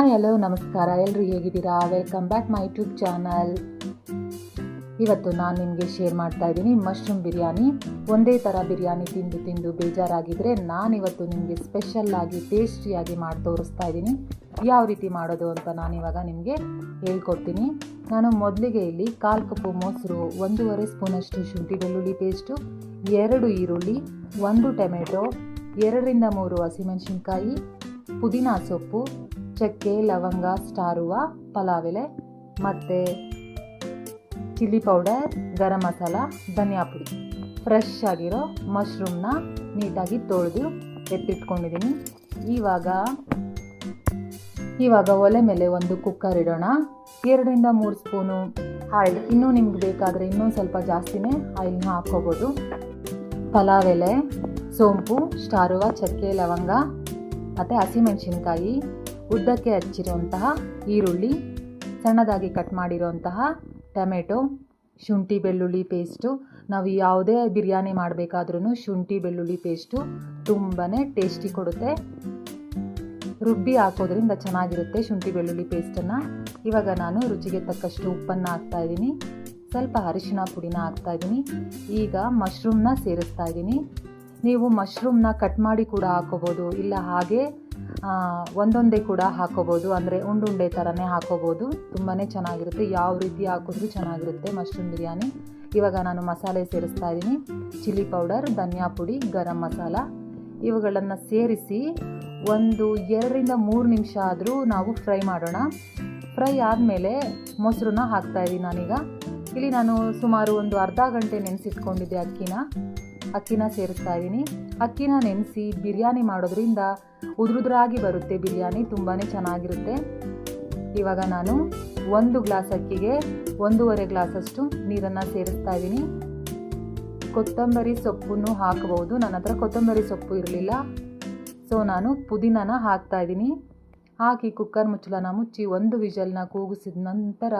Hi hello ನಮಸ್ಕಾರ, ಎಲ್ಲರೂ ಹೇಗಿದ್ದೀರಾ? Welcome back my YouTube channel. ಇವತ್ತು ನಾನು ನಿಮಗೆ ಶೇರ್ ಮಾಡ್ತಾ ಇದ್ದೀನಿ ಮಶ್ರೂಮ್ ಬಿರಿಯಾನಿ. ಒಂದೇ ಥರ ಬಿರಿಯಾನಿ ತಿಂದು ತಿಂದು ಬೇಜಾರಾಗಿದ್ದರೆ ನಾನಿವತ್ತು ನಿಮಗೆ ಸ್ಪೆಷಲ್ಲಾಗಿ ಟೇಸ್ಟಿಯಾಗಿ ಮಾಡಿ ತೋರಿಸ್ತಾ ಇದ್ದೀನಿ. ಯಾವ ರೀತಿ ಮಾಡೋದು ಅಂತ ನಾನಿವಾಗ ನಿಮಗೆ ಹೇಳ್ಕೊಡ್ತೀನಿ. ನಾನು ಮೊದಲಿಗೆ ಇಲ್ಲಿ 1/4 ಕಪ್ ಮೊಸರು, 1.5 ಸ್ಪೂನಷ್ಟು ಶುಂಠಿ ಬೆಳ್ಳುಳ್ಳಿ ಪೇಸ್ಟು, 2 ಈರುಳ್ಳಿ, 1 ಟೊಮೆಟೊ, 2ರಿಂದ 3 ಹಸಿಮೆಣಸಿನ್ಕಾಯಿ, ಪುದೀನ ಸೊಪ್ಪು, ಚಕ್ಕೆ, ಲವಂಗ, ಸ್ಟಾರ್ ಹೂವು, ಪಲಾವ್ ಎಲೆ ಮತ್ತು ಚಿಲ್ಲಿ ಪೌಡರ್, ಗರಂ ಮಸಾಲ, ಧನಿಯಾ ಪುಡಿ, ಫ್ರೆಶ್ ಆಗಿರೋ ಮಶ್ರೂಮ್ನ ನೀಟಾಗಿ ತೊಳೆದು ಎತ್ತಿಟ್ಕೊಂಡಿದ್ದೀನಿ. ಇವಾಗ ಒಲೆ ಮೇಲೆ ಒಂದು ಕುಕ್ಕರ್ ಇಡೋಣ. 2ರಿಂದ 3 ಸ್ಪೂನು ಆಯಿಲ್, ಇನ್ನೂ ನಿಮ್ಗೆ ಬೇಕಾದರೆ ಇನ್ನೂ ಸ್ವಲ್ಪ ಜಾಸ್ತಿನೇ ಆಯಿಲ್ನ ಹಾಕ್ಕೋಬೋದು. ಪಲಾವ್ ಎಲೆ, ಸೋಂಪು, ಸ್ಟಾರ್ ಹೂವು, ಚಕ್ಕೆ, ಲವಂಗ ಮತ್ತು ಹಸಿಮೆಣಸಿನ್ಕಾಯಿ, ಉದ್ದಕ್ಕೆ ಹಚ್ಚಿರುವಂತಹ ಈರುಳ್ಳಿ, ಸಣ್ಣದಾಗಿ ಕಟ್ ಮಾಡಿರುವಂತಹ ಟೊಮೆಟೊ, ಶುಂಠಿ ಬೆಳ್ಳುಳ್ಳಿ ಪೇಸ್ಟು. ನಾವು ಯಾವುದೇ ಬಿರಿಯಾನಿ ಮಾಡಬೇಕಾದ್ರೂ ಶುಂಠಿ ಬೆಳ್ಳುಳ್ಳಿ ಪೇಸ್ಟು ತುಂಬಾ ಟೇಸ್ಟಿ ಕೊಡುತ್ತೆ. ರುಬ್ಬಿ ಹಾಕೋದ್ರಿಂದ ಚೆನ್ನಾಗಿರುತ್ತೆ ಶುಂಠಿ ಬೆಳ್ಳುಳ್ಳಿ ಪೇಸ್ಟನ್ನು. ಇವಾಗ ನಾನು ರುಚಿಗೆ ತಕ್ಕಷ್ಟು ಉಪ್ಪನ್ನು ಹಾಕ್ತಾಯಿದ್ದೀನಿ, ಸ್ವಲ್ಪ ಅರಿಶಿನ ಪುಡಿನ ಹಾಕ್ತಾಯಿದ್ದೀನಿ. ಈಗ ಮಶ್ರೂಮ್ನ ಸೇರಿಸ್ತಾ ಇದ್ದೀನಿ. ನೀವು ಮಶ್ರೂಮ್ನ ಕಟ್ ಮಾಡಿ ಕೂಡ ಹಾಕೋಬೋದು, ಇಲ್ಲ ಹಾಗೆ ಒಂದೊಂದೇ ಕೂಡ ಹಾಕೋಬೋದು, ಅಂದರೆ ಉಂಡುಂಡೆ ಥರನೇ ಹಾಕೋಬೋದು. ತುಂಬಾ ಚೆನ್ನಾಗಿರುತ್ತೆ, ಯಾವ ರೀತಿ ಹಾಕಿದ್ರೂ ಚೆನ್ನಾಗಿರುತ್ತೆ ಮಶ್ರೂಮ್ ಬಿರಿಯಾನಿ. ಇವಾಗ ನಾನು ಮಸಾಲೆ ಸೇರಿಸ್ತಾ ಇದ್ದೀನಿ. ಚಿಲ್ಲಿ ಪೌಡರ್, ಧನಿಯಾ ಪುಡಿ, ಗರಂ ಮಸಾಲ ಇವುಗಳನ್ನು ಸೇರಿಸಿ 2ರಿಂದ 3 ನಿಮಿಷ ಆದರೂ ನಾವು ಫ್ರೈ ಮಾಡೋಣ. ಫ್ರೈ ಆದಮೇಲೆ ಮೊಸರನ್ನ ಹಾಕ್ತಾಯಿದ್ದೀನಿ ನಾನೀಗ. ಇಲ್ಲಿ ನಾನು ಸುಮಾರು ಒಂದು ಅರ್ಧ ಗಂಟೆ ನೆನೆಸಿಟ್ಕೊಂಡಿದ್ದೆ ಅಕ್ಕಿನ ಸೇರಿಸ್ತಾ ಇದ್ದೀನಿ. ಅಕ್ಕಿನ ನೆನೆಸಿ ಬಿರಿಯಾನಿ ಮಾಡೋದ್ರಿಂದ ಉದುರುದ್ರಾಗಿ ಬರುತ್ತೆ ಬಿರಿಯಾನಿ, ತುಂಬಾ ಚೆನ್ನಾಗಿರುತ್ತೆ. ಇವಾಗ ನಾನು 1 ಗ್ಲಾಸ್ ಅಕ್ಕಿಗೆ 1.5 ಗ್ಲಾಸಷ್ಟು ನೀರನ್ನು ಸೇರಿಸ್ತಾ ಇದ್ದೀನಿ. ಕೊತ್ತಂಬರಿ ಸೊಪ್ಪನ್ನು ಹಾಕಬಹುದು. ನನ್ನ ಹತ್ರ ಕೊತ್ತಂಬರಿ ಸೊಪ್ಪು ಇರಲಿಲ್ಲ, ಸೊ ನಾನು ಪುದೀನನ ಹಾಕ್ತಾ ಇದ್ದೀನಿ. ಹಾಕಿ ಕುಕ್ಕರ್ ಮುಚ್ಚಳನ ಮುಚ್ಚಿ 1 ವಿಷಲ್ನ ಕೂಗಿಸಿದ ನಂತರ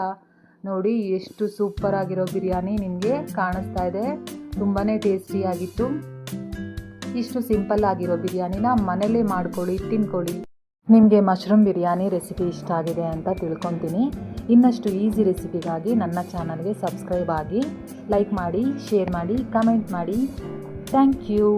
ನೋಡಿ ಎಷ್ಟು ಸೂಪರಾಗಿರೋ ಬಿರಿಯಾನಿ ನಿಮಗೆ ಕಾಣಿಸ್ತಾ ಇದೆ. ತುಂಬಾ ಟೇಸ್ಟಿಯಾಗಿತ್ತು. ಇಷ್ಟು ಸಿಂಪಲ್ ಆಗಿರೋ ಬಿರಿಯಾನಿನ ಮನೇಲೇ ಮಾಡ್ಕೊಳ್ಳಿ, ತಿನ್ಕೊಳ್ಳಿ. ನಿಮಗೆ ಮಶ್ರೂಮ್ ಬಿರಿಯಾನಿ ರೆಸಿಪಿ ಇಷ್ಟ ಆಗಿದೆ ಅಂತ ತಿಳ್ಕೊತೀನಿ. ಇನ್ನಷ್ಟು ಈಸಿ ರೆಸಿಪಿಗಾಗಿ ನನ್ನ ಚಾನಲ್ಗೆ ಸಬ್ಸ್ಕ್ರೈಬ್ ಆಗಿ, ಲೈಕ್ ಮಾಡಿ, ಶೇರ್ ಮಾಡಿ, ಕಮೆಂಟ್ ಮಾಡಿ. Thank you.